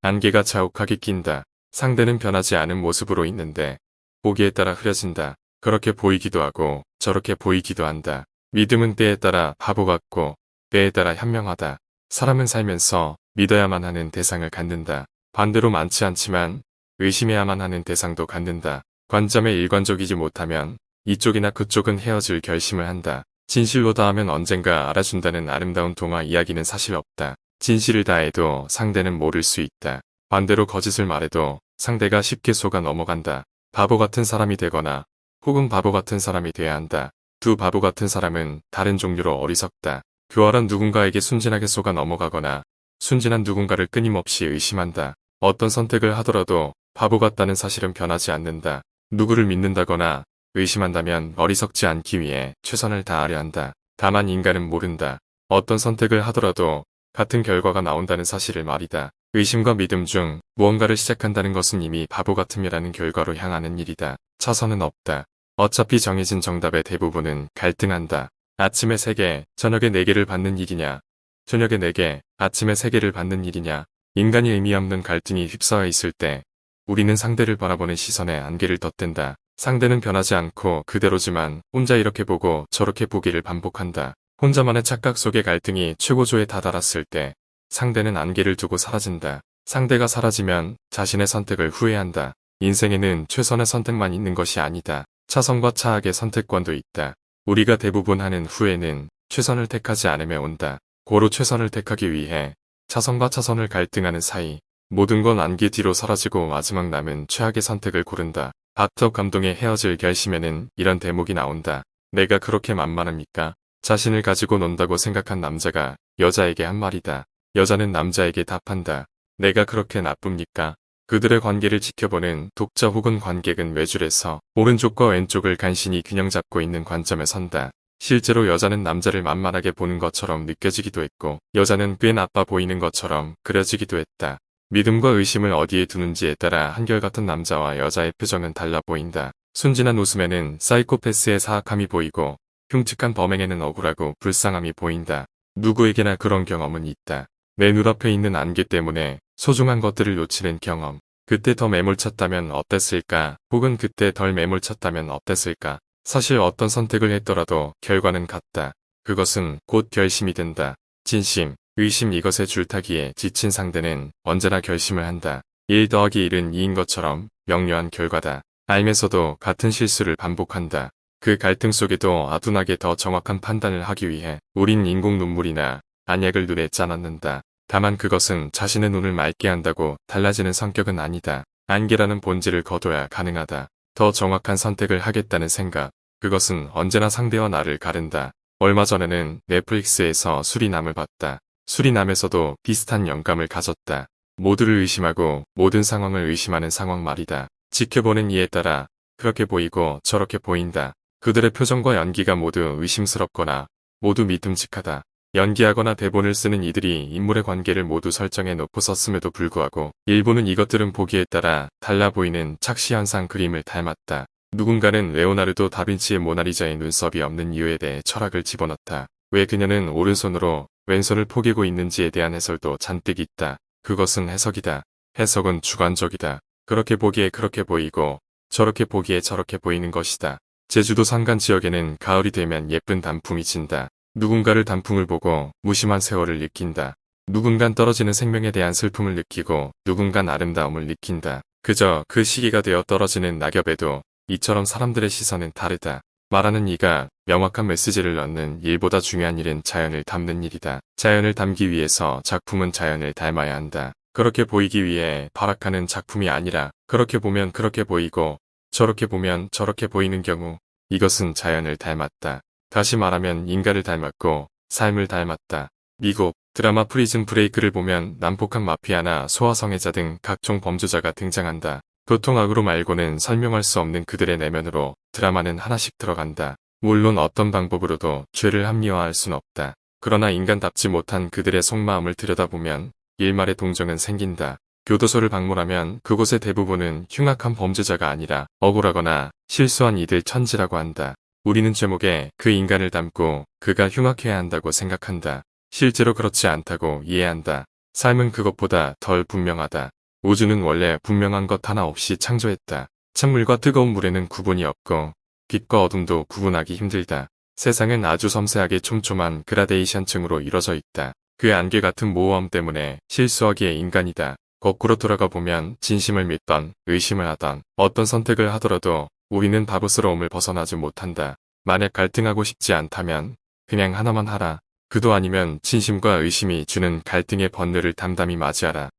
안개가 자욱하게 낀다. 상대는 변하지 않은 모습으로 있는데 보기에 따라 흐려진다. 그렇게 보이기도 하고 저렇게 보이기도 한다. 믿음은 때에 따라 바보 같고 때에 따라 현명하다. 사람은 살면서 믿어야만 하는 대상을 갖는다. 반대로 많지 않지만 의심해야만 하는 대상도 갖는다. 관점에 일관적이지 못하면 이쪽이나 그쪽은 헤어질 결심을 한다. 진실로 다하면 언젠가 알아준다는 아름다운 동화 이야기는 사실 없다. 진실을 다해도 상대는 모를 수 있다. 반대로 거짓을 말해도 상대가 쉽게 속아 넘어간다. 바보 같은 사람이 되거나 혹은 바보 같은 사람이 돼야 한다. 두 바보 같은 사람은 다른 종류로 어리석다. 교활한 누군가에게 순진하게 속아 넘어가거나 순진한 누군가를 끊임없이 의심한다. 어떤 선택을 하더라도 바보 같다는 사실은 변하지 않는다. 누구를 믿는다거나 의심한다면 어리석지 않기 위해 최선을 다하려 한다. 다만 인간은 모른다. 어떤 선택을 하더라도 같은 결과가 나온다는 사실을 말이다. 의심과 믿음 중 무언가를 시작한다는 것은 이미 바보 같음이라는 결과로 향하는 일이다. 차선은 없다. 어차피 정해진 정답의 대부분은 갈등한다. 아침에 3개, 저녁에 4개를 받는 일이냐, 저녁에 4개, 아침에 3개를 받는 일이냐. 인간이 의미 없는 갈등이 휩싸여 있을 때 우리는 상대를 바라보는 시선에 안개를 덧댄다. 상대는 변하지 않고 그대로지만 혼자 이렇게 보고 저렇게 보기를 반복한다. 혼자만의 착각 속의 갈등이 최고조에 다다랐을 때 상대는 안개를 두고 사라진다. 상대가 사라지면 자신의 선택을 후회한다. 인생에는 최선의 선택만 있는 것이 아니다. 차선과 차악의 선택권도 있다. 우리가 대부분 하는 후회는 최선을 택하지 않으며 온다. 고로 최선을 택하기 위해 차선과 차선을 갈등하는 사이 모든 건 안개 뒤로 사라지고 마지막 남은 최악의 선택을 고른다. 닥터 감동의 헤어질 결심에는 이런 대목이 나온다. 내가 그렇게 만만합니까? 자신을 가지고 논다고 생각한 남자가 여자에게 한 말이다. 여자는 남자에게 답한다. 내가 그렇게 나쁩니까? 그들의 관계를 지켜보는 독자 혹은 관객은 외줄에서 오른쪽과 왼쪽을 간신히 균형 잡고 있는 관점에 선다. 실제로 여자는 남자를 만만하게 보는 것처럼 느껴지기도 했고 여자는 꽤 나빠 보이는 것처럼 그려지기도 했다. 믿음과 의심을 어디에 두는지에 따라 한결같은 남자와 여자의 표정은 달라 보인다. 순진한 웃음에는 사이코패스의 사악함이 보이고 흉측한 범행에는 억울하고 불쌍함이 보인다. 누구에게나 그런 경험은 있다. 내 눈앞에 있는 안개 때문에 소중한 것들을 놓치는 경험. 그때 더 매몰찼다면 어땠을까? 혹은 그때 덜 매몰찼다면 어땠을까? 사실 어떤 선택을 했더라도 결과는 같다. 그것은 곧 결심이 된다. 진심, 의심 이것의 줄타기에 지친 상대는 언제나 결심을 한다. 1 더하기 1은 2인 것처럼 명료한 결과다. 알면서도 같은 실수를 반복한다. 그 갈등 속에도 아둔하게 더 정확한 판단을 하기 위해 우린 인공 눈물이나 안약을 눈에 짜놨는다. 다만 그것은 자신의 눈을 맑게 한다고 달라지는 성격은 아니다. 안개라는 본질을 거둬야 가능하다. 더 정확한 선택을 하겠다는 생각. 그것은 언제나 상대와 나를 가른다. 얼마 전에는 넷플릭스에서 수리남을 봤다. 수리남에서도 비슷한 영감을 가졌다. 모두를 의심하고 모든 상황을 의심하는 상황 말이다. 지켜보는 이에 따라 그렇게 보이고 저렇게 보인다. 그들의 표정과 연기가 모두 의심스럽거나 모두 믿음직하다. 연기하거나 대본을 쓰는 이들이 인물의 관계를 모두 설정해 놓고 썼음에도 불구하고 일부는 이것들은 보기에 따라 달라 보이는 착시현상 그림을 닮았다. 누군가는 레오나르도 다빈치의 모나리자의 눈썹이 없는 이유에 대해 철학을 집어넣다. 왜 그녀는 오른손으로 왼손을 포개고 있는지에 대한 해설도 잔뜩 있다. 그것은 해석이다. 해석은 주관적이다. 그렇게 보기에 그렇게 보이고 저렇게 보기에 저렇게 보이는 것이다. 제주도 산간 지역에는 가을이 되면 예쁜 단풍이 진다. 누군가를 단풍을 보고 무심한 세월을 느낀다. 누군간 떨어지는 생명에 대한 슬픔을 느끼고 누군간 아름다움을 느낀다. 그저 그 시기가 되어 떨어지는 낙엽에도 이처럼 사람들의 시선은 다르다. 말하는 이가 명확한 메시지를 넣는 일보다 중요한 일은 자연을 담는 일이다. 자연을 담기 위해서 작품은 자연을 닮아야 한다. 그렇게 보이기 위해 발악하는 작품이 아니라 그렇게 보면 그렇게 보이고 저렇게 보면 저렇게 보이는 경우 이것은 자연을 닮았다. 다시 말하면 인간을 닮았고 삶을 닮았다. 미국 드라마 프리즌 브레이크를 보면 난폭한 마피아나 소아성애자 등 각종 범죄자가 등장한다. 교통악으로 말고는 설명할 수 없는 그들의 내면으로 드라마는 하나씩 들어간다. 물론 어떤 방법으로도 죄를 합리화할 순 없다. 그러나 인간답지 못한 그들의 속마음을 들여다보면 일말의 동정은 생긴다. 교도소를 방문하면 그곳의 대부분은 흉악한 범죄자가 아니라 억울하거나 실수한 이들 천지라고 한다. 우리는 제목에 그 인간을 담고 그가 흉악해야 한다고 생각한다. 실제로 그렇지 않다고 이해한다. 삶은 그것보다 덜 분명하다. 우주는 원래 분명한 것 하나 없이 창조했다. 찬물과 뜨거운 물에는 구분이 없고 빛과 어둠도 구분하기 힘들다. 세상은 아주 섬세하게 촘촘한 그라데이션층으로 이뤄져 있다. 그 안개 같은 모호함 때문에 실수하기에 인간이다. 거꾸로 돌아가 보면 진심을 믿던 의심을 하던 어떤 선택을 하더라도 우리는 바보스러움을 벗어나지 못한다. 만약 갈등하고 싶지 않다면 그냥 하나만 하라. 그도 아니면 진심과 의심이 주는 갈등의 번뇌를 담담히 맞이하라.